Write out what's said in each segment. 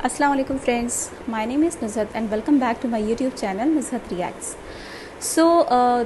Assalamu alaikum friends, my name is Nuzhat and welcome back to my YouTube channel Nuzhat Reacts.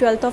12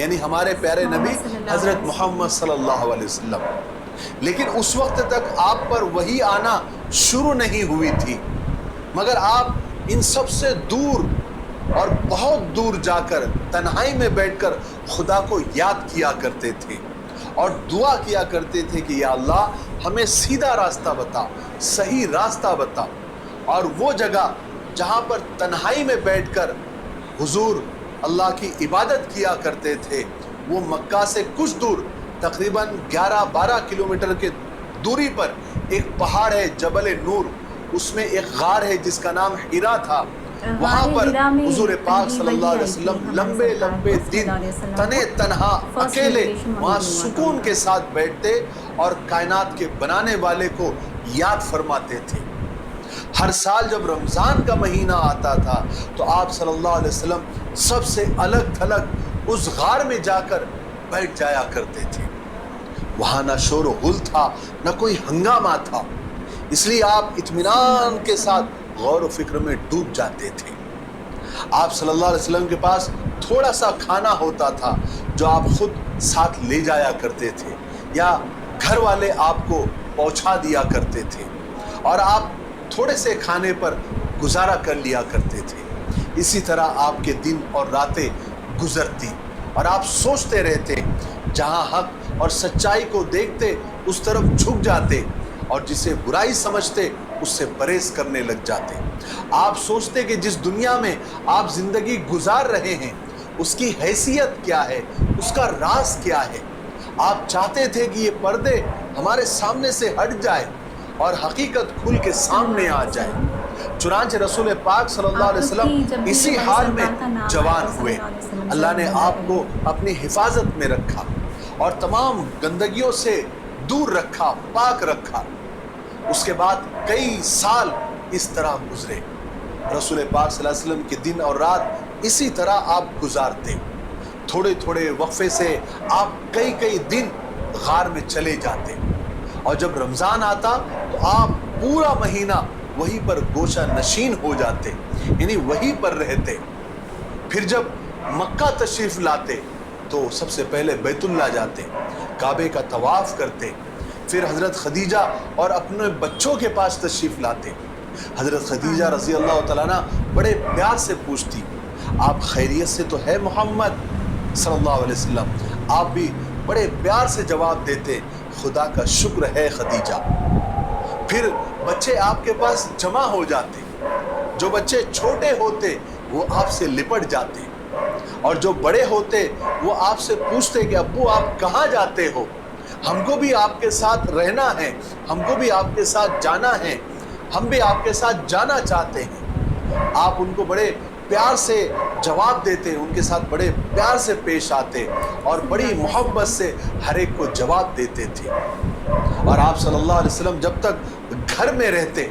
یعنی ہمارے پیارے نبی حضرت محمد صلی اللہ علیہ وسلم. لیکن اس وقت تک آپ پر وحی آنا شروع نہیں ہوئی تھی، مگر آپ ان سب سے دور اور بہت دور جا کر تنہائی میں بیٹھ کر خدا کو یاد کیا کرتے تھے اور دعا کیا کرتے تھے کہ یا اللہ ہمیں سیدھا راستہ بتا، صحیح راستہ بتا. اور وہ جگہ جہاں پر تنہائی میں بیٹھ کر حضور اللہ کی عبادت کیا کرتے تھے، وہ مکہ سے کچھ دور تقریباً 11-12 کلومیٹر کے دوری پر ایک پہاڑ ہے جبل نور، اس میں ایک غار ہے جس کا نام حرا تھا. وہاں پر حضور پاک صلی اللہ علیہ وسلم لمبے لمبے دن تنے تنہا اکیلے وہاں سکون کے ساتھ بیٹھتے اور کائنات کے بنانے والے کو یاد فرماتے تھے. ہر سال جب رمضان کا مہینہ آتا تھا تو آپ صلی اللہ علیہ وسلم سب سے الگ تھلگ اس غار میں جا کر بیٹھ جایا کرتے تھے. وہاں نہ شور و غل تھا، نہ کوئی ہنگامہ تھا، اس لیے آپ اطمینان کے ساتھ غور و فکر میں ڈوب جاتے تھے. آپ صلی اللہ علیہ وسلم کے پاس تھوڑا سا کھانا ہوتا تھا جو آپ خود ساتھ لے جایا کرتے تھے یا گھر والے آپ کو پہنچا دیا کرتے تھے، اور آپ تھوڑے سے کھانے پر گزارا کر لیا کرتے تھے. اسی طرح آپ کے دن اور راتیں گزرتی اور آپ سوچتے رہتے، جہاں حق اور سچائی کو دیکھتے اس طرف جھک جاتے اور جسے برائی سمجھتے اس سے پرہیز کرنے لگ جاتے. آپ سوچتے کہ جس دنیا میں آپ زندگی گزار رہے ہیں اس کی حیثیت کیا ہے، اس کا راز کیا ہے. آپ چاہتے تھے کہ یہ پردے ہمارے سامنے سے ہٹ جائے اور حقیقت کھل کے سامنے آ جائے. چنانچہ رسول پاک صلی اللہ علیہ وسلم اسی حال میں جوان ہوئے. اللہ نے آپ کو اپنی حفاظت میں رکھا اور تمام گندگیوں سے دور رکھا، پاک رکھا. اس کے بعد کئی سال اس طرح گزرے. رسول پاک صلی اللہ علیہ وسلم کے دن اور رات اسی طرح آپ گزارتے. تھوڑے تھوڑے وقفے سے آپ کئی دن غار میں چلے جاتے، اور جب رمضان آتا تو آپ پورا مہینہ وہیں پر گوشہ نشین ہو جاتے، یعنی وہیں پر رہتے. پھر جب مکہ تشریف لاتے تو سب سے پہلے بیت اللہ جاتے، کعبے کا طواف کرتے، پھر حضرت خدیجہ اور اپنے بچوں کے پاس تشریف لاتے. حضرت خدیجہ رضی اللہ تعالیٰ عنہ بڑے پیار سے پوچھتی، آپ خیریت سے تو ہے محمد صلی اللہ علیہ وسلم؟ آپ بھی بڑے پیار سے جواب دیتے، خدا کا شکر ہے خدیجہ. پھر بچے آپ کے پاس جمع ہو جاتے. جو بچے چھوٹے ہوتے وہ آپ سے لپٹ جاتے، اور جو بڑے ہوتے وہ آپ سے پوچھتے کہ ابو آپ کہاں جاتے ہو؟ ہم کو بھی آپ کے ساتھ رہنا ہے، ہم کو بھی آپ کے ساتھ جانا ہے، ہم بھی آپ کے ساتھ جانا چاہتے ہیں. آپ ان کو بڑے پیار سے جواب دیتے، ان کے ساتھ بڑے پیار سے پیش آتے اور بڑی محبت سے ہر ایک کو جواب دیتے تھے. اور آپ صلی اللہ علیہ وسلم جب تک گھر میں رہتے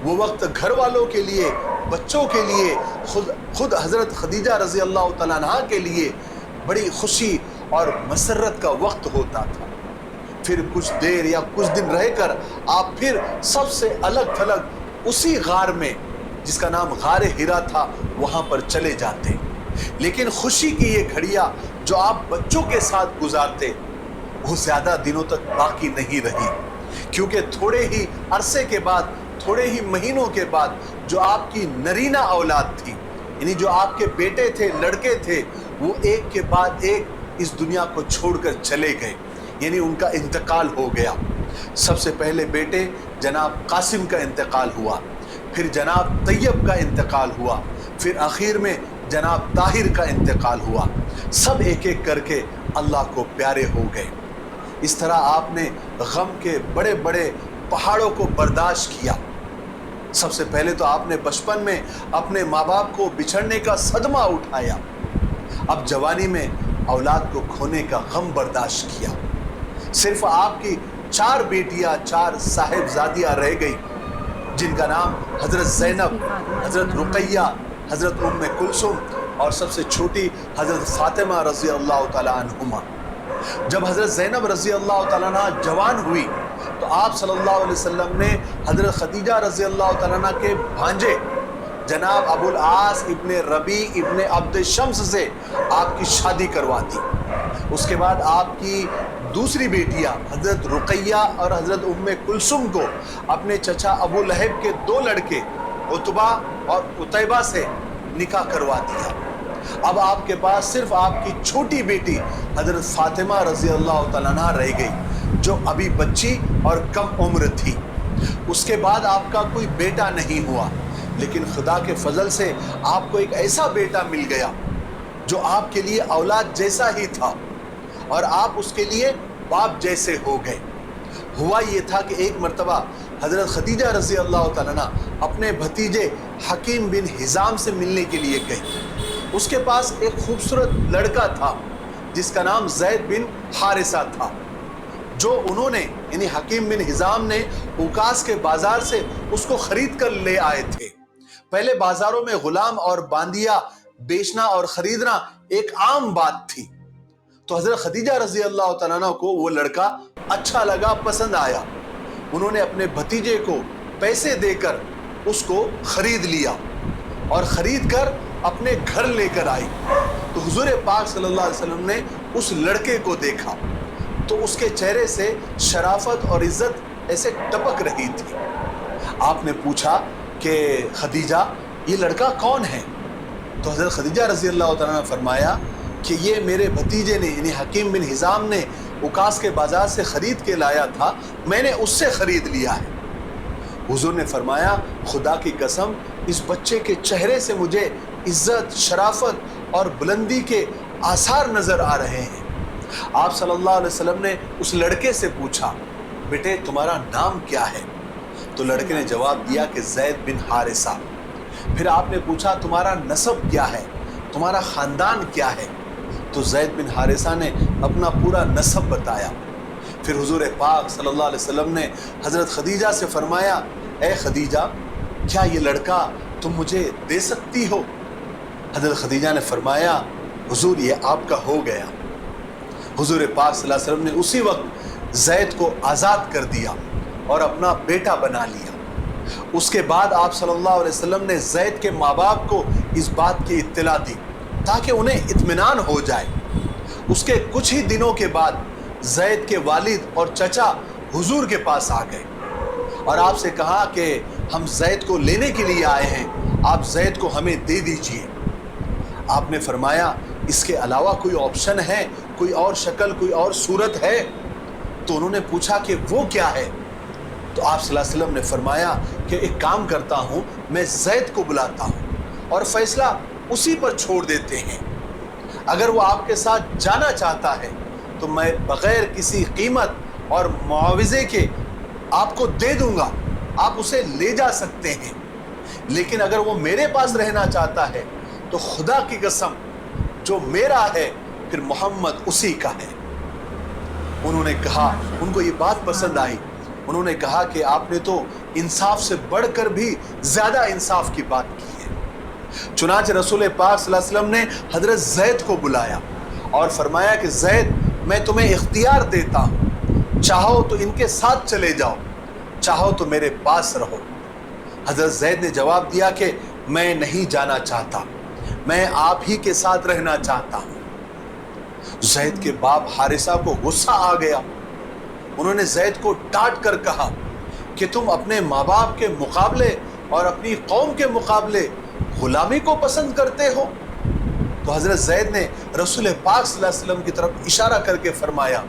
وہ وقت گھر والوں کے لیے، بچوں کے لیے، خود حضرت خدیجہ رضی اللہ تعالیٰ عنہ کے لیے بڑی خوشی اور مسرت کا وقت ہوتا تھا. پھر کچھ دیر یا کچھ دن رہ کر آپ پھر سب سے الگ تھلگ اسی غار میں جس کا نام غار حرا تھا وہاں پر چلے جاتے. لیکن خوشی کی یہ گھڑیاں جو آپ بچوں کے ساتھ گزارتے وہ زیادہ دنوں تک باقی نہیں رہی، کیونکہ تھوڑے ہی عرصے کے بعد، تھوڑے ہی مہینوں کے بعد جو آپ کی نرینہ اولاد تھی، یعنی جو آپ کے بیٹے تھے، لڑکے تھے، وہ ایک کے بعد ایک اس دنیا کو چھوڑ کر چلے گئے، یعنی ان کا انتقال ہو گیا. سب سے پہلے بیٹے جناب قاسم کا انتقال ہوا، پھر جناب طیب کا انتقال ہوا، پھر آخر میں جناب طاہر کا انتقال ہوا. سب ایک ایک کر کے اللہ کو پیارے ہو گئے. اس طرح آپ نے غم کے بڑے بڑے پہاڑوں کو برداشت کیا. سب سے پہلے تو آپ نے بچپن میں اپنے ماں باپ کو بچھڑنے کا صدمہ اٹھایا، اب جوانی میں اولاد کو کھونے کا غم برداشت کیا. صرف آپ کی 4 بیٹیاں، 4 صاحبزادیاں رہ گئی، جن کا نام حضرت زینب، حضرت رقیہ، حضرت ام کلثوم اور سب سے چھوٹی حضرت فاطمہ رضی اللہ تعالیٰ عنہما. جب حضرت زینب رضی اللہ تعالیٰ عنہ جوان ہوئی تو آپ صلی اللہ علیہ وسلم نے حضرت خدیجہ رضی اللہ تعالیٰ عنہ کے بھانجے جناب ابو العاص ابن ربیع ابن عبد شمس سے آپ کی شادی کروا دی. اس کے بعد آپ کی دوسری بیٹیاں حضرت رقیہ اور حضرت ام کلثوم کو اپنے چچا ابو لہب کے 2 لڑکے عتبہ اور عتیبہ سے نکاح کروا دیا۔ اب آپ کے پاس صرف آپ کی چھوٹی بیٹی حضرت فاطمہ رضی اللہ تعالیٰ عنہ رہ گئی، جو ابھی بچی اور کم عمر تھی۔ اس کے بعد آپ کا کوئی بیٹا نہیں ہوا، لیکن خدا کے فضل سے آپ کو ایک ایسا بیٹا مل گیا جو آپ کے لیے اولاد جیسا ہی تھا، اور آپ اس کے لیے باپ جیسے ہو گئے۔ ہوا یہ تھا کہ ایک مرتبہ حضرت خدیجہ رضی اللہ تعالیٰ عنہ اپنے بھتیجے حکیم بن حزام سے ملنے کے لیے گئی۔ اس کے پاس ایک خوبصورت لڑکا تھا جس کا نام زید بن حارثہ تھا، جو انہوں نے یعنی حکیم بن حزام نے اوکاس کے بازار سے اس کو خرید کر لے آئے تھے۔ پہلے بازاروں میں غلام اور باندیا بیچنا اور خریدنا ایک عام بات تھی، تو حضرت خدیجہ رضی اللہ تعالیٰ عنہ کو وہ لڑکا اچھا لگا، پسند آیا۔ انہوں نے اپنے بھتیجے کو پیسے دے کر اس کو خرید لیا اور خرید کر اپنے گھر لے کر آئی۔ تو حضور پاک صلی اللہ علیہ وسلم نے اس لڑکے کو دیکھا تو اس کے چہرے سے شرافت اور عزت ایسے ٹپک رہی تھی۔ آپ نے پوچھا کہ خدیجہ یہ لڑکا کون ہے؟ تو حضرت خدیجہ رضی اللہ تعالیٰ نے فرمایا کہ یہ میرے بھتیجے نے یعنی حکیم بن حزام نے اوکاس کے بازار سے خرید کے لایا تھا، میں نے اس سے خرید لیا ہے۔ حضور نے فرمایا خدا کی قسم اس بچے کے چہرے سے مجھے عزت، شرافت اور بلندی کے آثار نظر آ رہے ہیں۔ آپ صلی اللہ علیہ وسلم نے اس لڑکے سے پوچھا بیٹے تمہارا نام کیا ہے؟ تو لڑکے نے جواب دیا کہ زید بن حارثہ۔ پھر آپ نے پوچھا تمہارا نسب کیا ہے، تمہارا خاندان کیا ہے؟ تو زید بن حارثہ نے اپنا پورا نسب بتایا۔ پھر حضور پاک صلی اللہ علیہ وسلم نے حضرت خدیجہ سے فرمایا اے خدیجہ کیا یہ لڑکا تم مجھے دے سکتی ہو؟ حضرت خدیجہ نے فرمایا حضور یہ آپ کا ہو گیا۔ حضور پاک صلی اللہ علیہ وسلم نے اسی وقت زید کو آزاد کر دیا اور اپنا بیٹا بنا لیا۔ اس کے بعد آپ صلی اللہ علیہ وسلم نے زید کے ماں باپ کو اس بات کی اطلاع دی تاکہ انہیں اطمینان ہو جائے۔ اس کے کچھ ہی دنوں کے بعد زید کے والد اور چچا حضور کے پاس آ گئے اور آپ سے کہا کہ ہم زید کو لینے کے لیے آئے ہیں، آپ زید کو ہمیں دے دیجئے۔ آپ نے فرمایا اس کے علاوہ کوئی آپشن ہے، کوئی اور شکل، کوئی اور صورت ہے؟ تو انہوں نے پوچھا کہ وہ کیا ہے؟ تو آپ صلی اللہ علیہ وسلم نے فرمایا کہ ایک کام کرتا ہوں میں زید کو بلاتا ہوں اور فیصلہ اسی پر چھوڑ دیتے ہیں، اگر وہ آپ کے ساتھ جانا چاہتا ہے تو میں بغیر کسی قیمت اور معاوضے کے آپ کو دے دوں گا، آپ اسے لے جا سکتے ہیں، لیکن اگر وہ میرے پاس رہنا چاہتا ہے تو خدا کی قسم جو میرا ہے پھر محمد اسی کا ہے۔ انہوں نے کہا ان کو یہ بات پسند آئی، انہوں نے کہا کہ آپ نے تو انصاف سے بڑھ کر بھی زیادہ انصاف کی بات کی ہے۔ چنانچہ رسول پاک صلی اللہ علیہ وسلم نے حضرت زید کو بلایا اور فرمایا کہ زید میں تمہیں اختیار دیتا ہوں، چاہو تو ان کے ساتھ چلے جاؤ، چاہو تو میرے پاس رہو۔ حضرت زید نے جواب دیا کہ میں نہیں جانا چاہتا، میں آپ ہی کے ساتھ رہنا چاہتا ہوں۔ زید کے باپ حارثہ کو غصہ آ گیا، انہوں نے زید کو ڈانٹ کر کہا کہ تم اپنے ماں باپ کے مقابلے اور اپنی قوم کے مقابلے غلامی کو پسند کرتے ہو؟ تو حضرت زید نے رسول پاک صلی اللہ علیہ وسلم کی طرف اشارہ کر کے فرمایا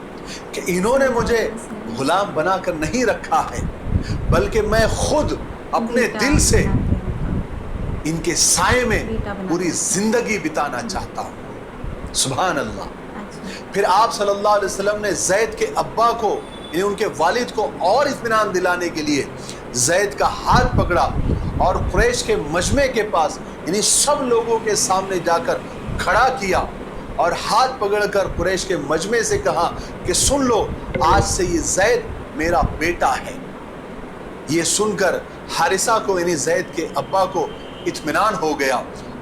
کہ انہوں نے مجھے غلام بنا کر نہیں رکھا ہے، بلکہ میں خود اپنے دل سے ان کے سائے میں پوری زندگی بتانا چاہتا ہوں۔ سبحان اللہ۔ پھر آپ صلی اللہ علیہ وسلم نے زید کے ابا کو یعنی ان کے والد کو اور اطمینان دلانے کے لیے زید کا ہاتھ پکڑا اور قریش کے مجمع کے پاس یعنی سب لوگوں کے سامنے جا کر کھڑا کیا اور ہاتھ پکڑ کر قریش کے مجمع سے کہا کہ سن لو آج سے یہ زید میرا بیٹا ہے۔ یہ سن کر حارثہ کو یعنی زید کے ابا کو اطمینان ہو گیا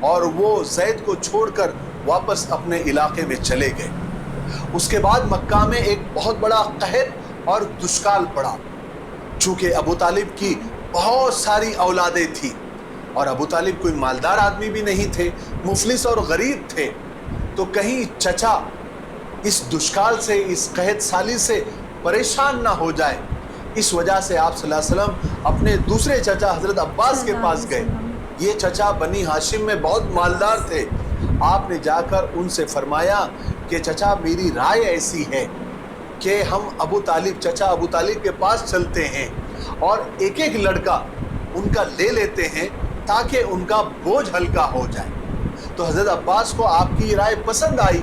اور وہ زید کو چھوڑ کر واپس اپنے علاقے میں چلے گئے۔ اس کے بعد مکہ میں ایک بہت بڑا قحط اور دشکال پڑا، چونکہ ابو طالب کی بہت ساری اولادیں تھیں اور ابو طالب کوئی مالدار آدمی بھی نہیں تھے، مفلس اور غریب تھے، تو کہیں چچا اس دشکال سے, اس قحط سالی سے پریشان نہ ہو جائے. اس وجہ سے آپ صلی اللہ علیہ وسلم اپنے دوسرے چچا حضرت عباس کے پاس گئے. یہ چچا بنی ہاشم میں بہت مالدار تھے. آپ نے جا کر ان سے فرمایا کہ چچا میری رائے ایسی ہے کہ ہم چچا ابو طالب کے پاس چلتے ہیں اور ایک ایک لڑکا ان کا لے لیتے ہیں تاکہ ان کا بوجھ ہلکا ہو جائے. تو حضرت عباس کو آپ کی رائے پسند آئی.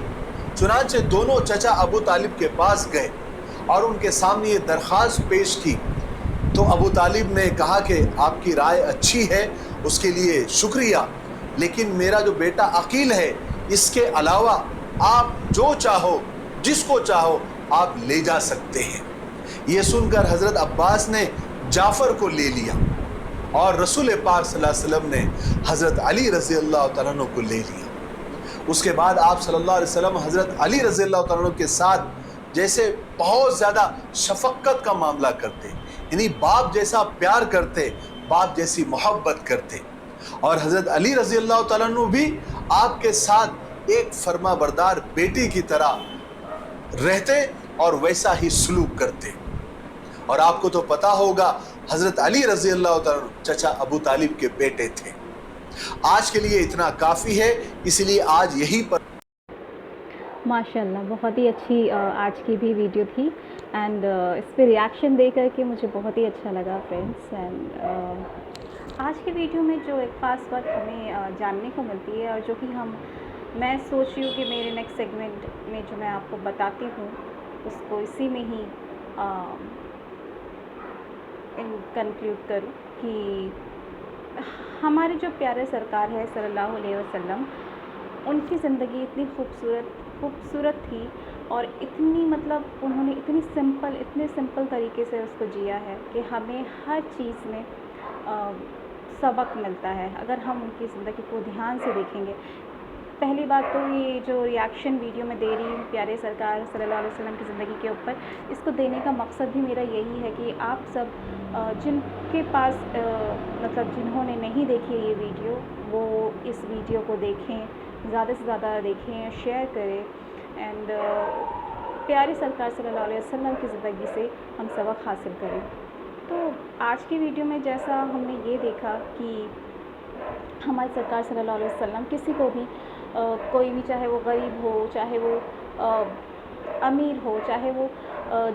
چنانچہ دونوں چچا ابو طالب کے پاس گئے اور ان کے سامنے یہ درخواست پیش کی. تو ابو طالب نے کہا کہ آپ کی رائے اچھی ہے, اس کے لیے شکریہ, لیکن میرا جو بیٹا عقیل ہے اس کے علاوہ آپ جو چاہو, جس کو چاہو آپ لے جا سکتے ہیں. یہ سن کر حضرت عباس نے جعفر کو لے لیا اور رسول پاک صلی اللہ علیہ وسلم نے حضرت علی رضی اللہ تعالیٰ عنہ کو لے لیا. اس کے بعد آپ صلی اللہ علیہ وسلم حضرت علی رضی اللہ تعالیٰ عنہ کے ساتھ جیسے بہت زیادہ شفقت کا معاملہ کرتے, یعنی باپ جیسا پیار کرتے, باپ جیسی محبت کرتے. اور حضرت علی رضی اللہ تعالیٰ عنہ بھی آپ کے ساتھ ایک فرما بردار بیٹی کی طرح رہتے اور ویسا ہی سلوک کرتے. اور آپ کو تو پتا ہوگا حضرت علی رضی اللہ تعالیٰ عنہ چچا ابو طالب کے بیٹے تھے. آج کے لیے اتنا کافی ہے, اس لیے آج یہی پر ماشاءاللہ بہت ہی اچھی آج کی بھی ویڈیو تھی اینڈ اس پہ ریاکشن دے کر کے مجھے بہت ہی اچھا لگا فرینڈس. اینڈ آج کی ویڈیو میں جو ایک خاص بات ہمیں جاننے کو ملتی ہے اور جو کہ میں سوچ رہی ہوں کہ میرے نیکسٹ سیگمنٹ میں جو میں آپ کو بتاتی ہوں اس کو اسی میں ہی کنکلیوڈ کروں کہ ہمارے جو پیارے سرکار ہے صلی اللہ علیہ وسلم, ان کی زندگی اتنی خوبصورت تھی اور اتنی انہوں نے اتنے سمپل طریقے سے اس کو جیا ہے کہ ہمیں ہر چیز میں سبق ملتا ہے اگر ہم ان کی زندگی کو دھیان سے دیکھیں گے. پہلی بات تو یہ جو ریاکشن ویڈیو میں دے رہی ہوں پیارے سرکار صلی اللہ علیہ وسلم کی زندگی کے اوپر, اس کو دینے کا مقصد بھی میرا یہی ہے کہ آپ سب جن کے پاس جنہوں نے نہیں دیکھی یہ ویڈیو وہ اس ویڈیو کو دیکھیں, زیادہ سے زیادہ دیکھیں, شیئر کریں اینڈ پیارے سرکار صلی اللہ علیہ وسلم کی زندگی سے ہم سبق حاصل کریں. تو آج کی ویڈیو میں جیسا ہم نے یہ دیکھا کہ ہمارے سرکار صلی اللہ علیہ وسلم کسی کو بھی کوئی بھی, چاہے وہ غریب ہو, چاہے وہ امیر ہو, چاہے وہ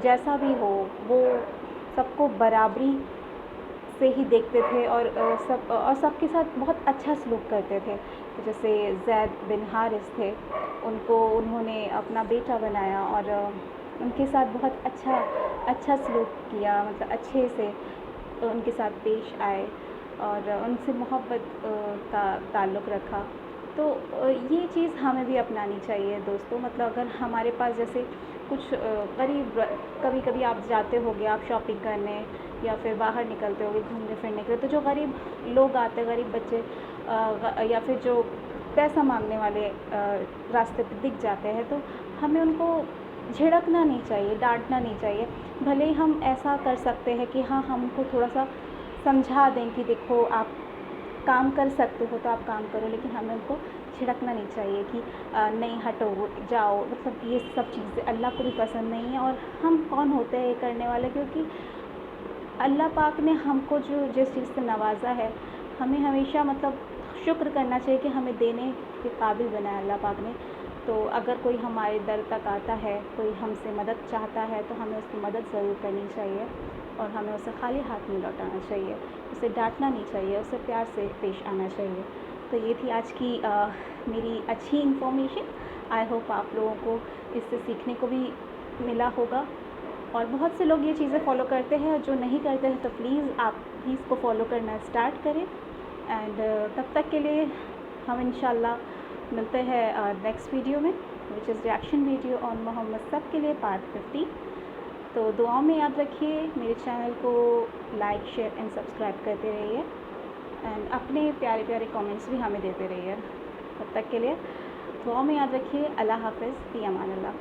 جیسا بھی ہو, وہ سب کو برابری سے ہی دیکھتے تھے اور سب کے ساتھ بہت اچھا سلوک کرتے تھے. جیسے زید بن حارث تھے, انہوں نے اپنا بیٹا بنایا اور ان کے ساتھ بہت اچھا سلوک کیا, اچھے سے ان کے ساتھ پیش آئے اور ان سے محبت کا تعلق رکھا. تو یہ چیز ہمیں بھی اپنانی چاہیے دوستوں. اگر ہمارے پاس جیسے کچھ غریب, کبھی آپ جاتے ہوگے آپ شاپنگ کرنے یا پھر باہر نکلتے ہوگے گھومنے پھرنے کے لیے, تو جو غریب لوگ آتے, غریب بچے یا پھر جو پیسہ مانگنے والے راستے پہ دکھ جاتے ہیں, تو ہمیں ان کو جھڑکنا نہیں چاہیے, ڈانٹنا نہیں چاہیے. بھلے ہی ہم ایسا کر سکتے ہیں کہ ہاں ہم کو تھوڑا سا سمجھا دیں کہ دیکھو آپ کام کر سکتے ہو تو آپ کام کرو, لیکن ہمیں ان کو جھڑکنا نہیں چاہیے کہ نہیں ہٹو جاؤ. یہ سب چیزیں اللہ کو بھی پسند نہیں ہیں. اور ہم کون ہوتے ہیں یہ کرنے والے, کیونکہ اللہ پاک نے ہم کو جس چیز سے نوازا ہے ہمیں ہمیشہ شکر کرنا چاہیے کہ ہمیں دینے کے قابل بنایا اللہ پاک نے. تو اگر کوئی ہمارے در تک آتا ہے, کوئی ہم سے مدد چاہتا ہے, تو ہمیں اس کی مدد ضرور کرنی چاہیے اور ہمیں اسے خالی ہاتھ نہیں لوٹانا چاہیے, اسے ڈانٹنا نہیں چاہیے, اسے پیار سے پیش آنا چاہیے. تو یہ تھی آج کی میری اچھی انفارمیشن. آئی ہوپ آپ لوگوں کو اس سے سیکھنے کو بھی ملا ہوگا. اور بہت سے لوگ یہ چیزیں فالو کرتے ہیں, اور جو نہیں کرتے ہیں تو پلیز آپ بھی اس کو فالو کرنا اسٹارٹ کریں. اینڈ تب تک کے لیے ہم انشاءاللہ ملتے ہیں نیکسٹ ویڈیو میں, وچ از ریاکشن ویڈیو آن محمد سب کے لیے پارٹ 50. تو دعاؤں میں یاد رکھیے, میرے چینل کو لائک, شیئر اینڈ سبسکرائب کرتے رہیے اینڈ اپنے پیارے پیارے کامنٹس بھی ہمیں دیتے رہیے. تب تک کے لیے دعاؤں میں یاد رکھیے. اللہ حافظ, فی امان اللہ.